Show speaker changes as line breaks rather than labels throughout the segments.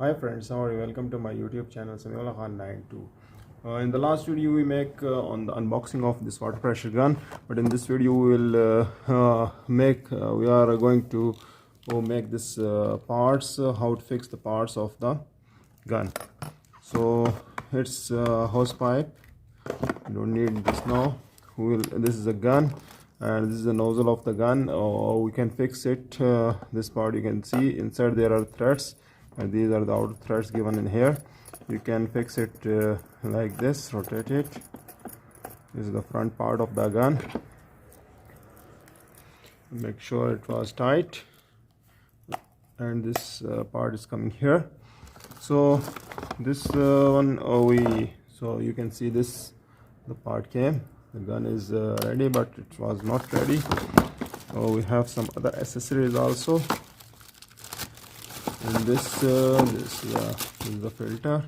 Hi friends, how are you? Welcome to my YouTube channel Samiola Khan 92. In the last video we make on the unboxing of this water pressure gun, but in this video we will we are going to make this parts, how to fix the parts of the gun. So it's hose pipe. You don't need this now. This is a gun and this is the nozzle of the gun. We can fix it. This part you can see inside there are threads, and these are the outer threads given in here. You can fix it like this, rotate it. This is the front part of the gun. Make sure it was tight, and this part is coming here. So this so you can see this, the part came. The gun is ready, but it was not ready. We have some other accessories also. And this is the filter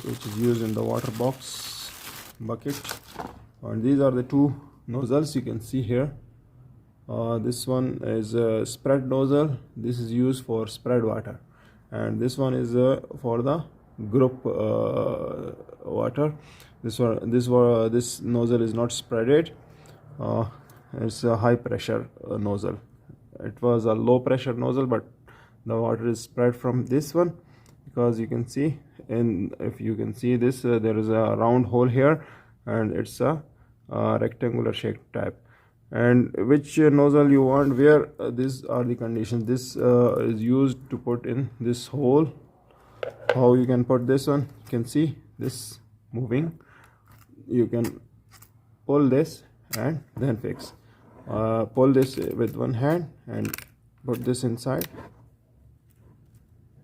which is used in the water box bucket. And these are the two nozzles you can see here. This one is a spread nozzle. This is used for spread water, and this one is for the group water. This nozzle is not spreaded. It's a high pressure nozzle. It was a low pressure nozzle, but the water is spread from this one, because you can see, and if you can see this, there is a round hole here, and it's a rectangular shaped type. And which nozzle you want, where these are the conditions. This is used to put in this hole. How you can put this one, you can see this moving. You can pull this and then fix. Pull this with one hand and put this inside.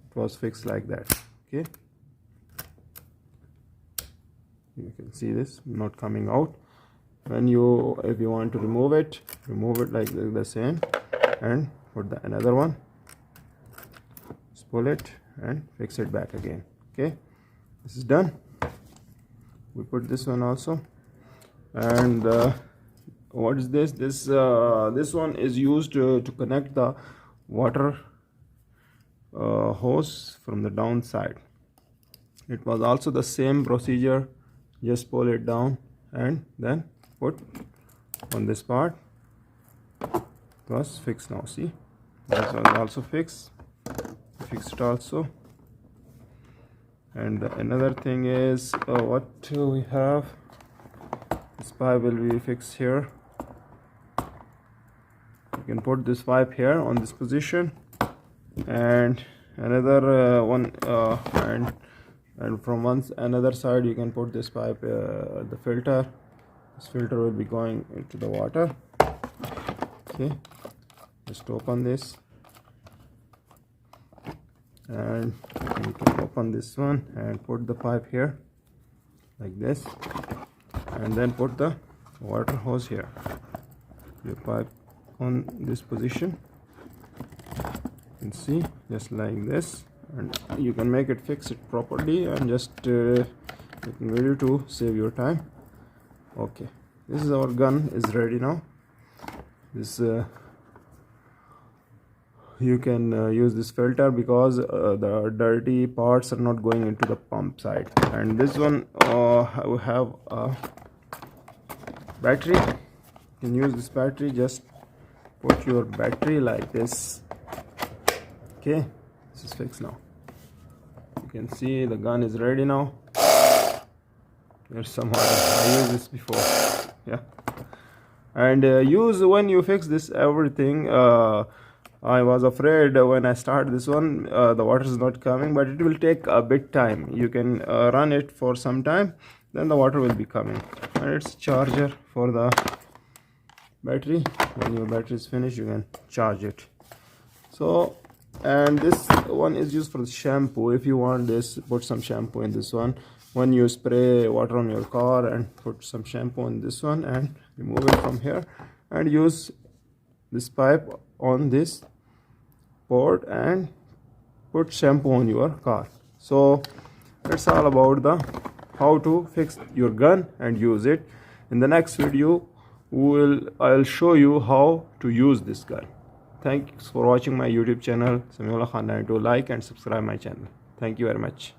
It was fixed like that. Okay, you can see this not coming out. If you want to remove it like the same, and put another one. Just pull it and fix it back again. Okay, this is done. We put this one also. And what is this? This one is used to connect the water hose from the downside. It was also the same procedure. Just pull it down and then put on this part. It was fixed now. See, this one also fixed. Fixed it also. And another thing is what we have. This pipe will be fixed here. You can put this pipe here on this position, and another one, and from another side you can put this pipe, the filter. This filter will be going into the water. Okay, just open this, and you can open this one and put the pipe here like this, and then put the water hose here. Your pipe on this position, you can see, just like this, and you can make it, fix it properly, and just making video to save your time. Okay, this is our gun is ready now. This you can use this filter, because the dirty parts are not going into the pump side. And this one we have a battery. You can use this battery. Just put your battery like this. Okay, this is fixed now. You can see the gun is ready now. There's some water. I used this before. Yeah, and when you fix this everything. I was afraid when I start this one, the water is not coming, but it will take a bit time. You can run it for some time, then the water will be coming. And it's charger for the battery. When your battery is finished, you can charge it. So, and this one is used for the shampoo. If you want this, put some shampoo in this one. When you spray water on your car, and put some shampoo in this one, and remove it from here, and use this pipe on this port and put shampoo on your car. So that's all about the how to fix your gun and use it. In the next video I'll show you how to use this gun. Thanks for watching my YouTube channel Samiullah Khan 92. Like and subscribe my channel. Thank you very much.